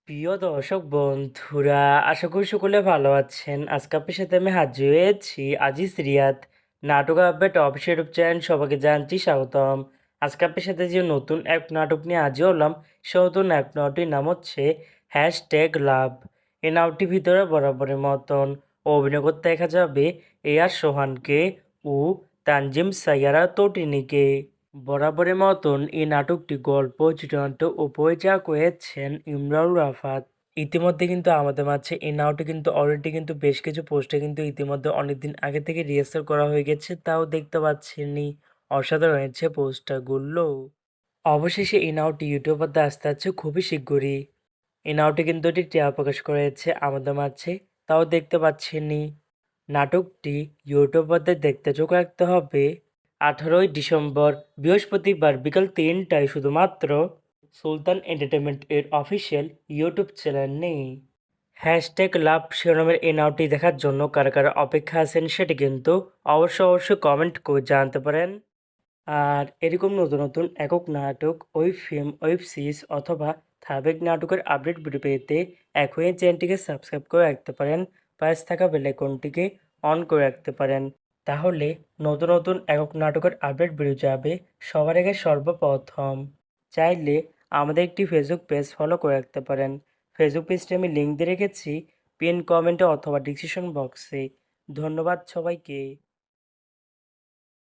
প্রিয় দর্শক বন্ধুরা, আশা করি সকলে ভালো আছেন। আজকে আপনার সাথে আমি হাজির হয়েছি আজিজ রিয়াদ নাটক আপডেট অফিসিয়াল ইউটিউব চ্যানেল। সবাইকে জানছি স্বাগতম। আজকে আপনার সাথে যে নতুন এক নাটক নিয়ে হাজির হলাম, সে নতুন এক নাটকটির নাম হচ্ছে হ্যাশট্যাগ লাভ। এই নাটকটির ভিতরে বরাবরের মতন অভিনয় করতে দেখা যাবে এআর সোহানকে ও তানজিম সাইয়ারা তটিনীকে। বরাবরের মতন এই নাটকটি গল্প, চিত্রনাট্য ও পরিচালক হয়েছেন ইমরান রাফাত। ইতিমধ্যে কিন্তু আমাদের মাঝে এই নাটকটি কিন্তু অলরেডি কিন্তু বেশ কিছু পোস্টে কিন্তু ইতিমধ্যে অনেকদিন আগে থেকে রিহার্সাল করা হয়ে গেছে, তাও দেখতে পাচ্ছেনই। অসাধারণ হয়েছে পোস্টারগুলো। অবশেষে এই নাটকটি ইউটিউব পর্দায় আসতে যাচ্ছে খুবই শীঘ্রই। এই নাটকটি কিন্তু এটি ট্রেলার প্রকাশ করা হয়েছে আমাদের মাঝে, তাও দেখতে পাচ্ছেনই। নাটকটি ইউটিউব পর্দায় দেখতে চোখ রাখতে হবে 18ই ডিসেম্বর বৃহস্পতিবার বিকাল 3টায় শুধুমাত্র সুলতান এন্টারটেনমেন্ট এর অফিসিয়াল ইউটিউব চ্যানেলে। হ্যাশট্যাগ লাভ শিরোনামের এই নাটকটি দেখার জন্য কারা কারা অপেক্ষা আছেন সেটি কিন্তু অবশ্যই কমেন্ট করে জানাতে পারেন। আর এরকম নতুন নতুন একক নাটক, ওয়েব ফিল্ম, ওয়েব সিরিজ অথবা ধারাবাহিক নাটকের আপডেট ভিডিও পেতে এখনই চ্যানেলটিকে সাবস্ক্রাইব করে রাখতে পারেন। পাশে থাকা বেল আইকনটিকে অন করে রাখতে পারেন। তাহলে নতুন নতুন একক নাটকের আপডেট ভিডিও যাবে সবার আগে সর্বপ্রথম। চাইলে আমাদের একটি ফেসবুক পেজ ফলো করে রাখতে পারেন। ফেসবুক পেজটি আমি লিঙ্ক দিয়ে রেখেছি পিন কমেন্টে অথবা ডিসক্রিপশন বক্সে। ধন্যবাদ সবাইকে।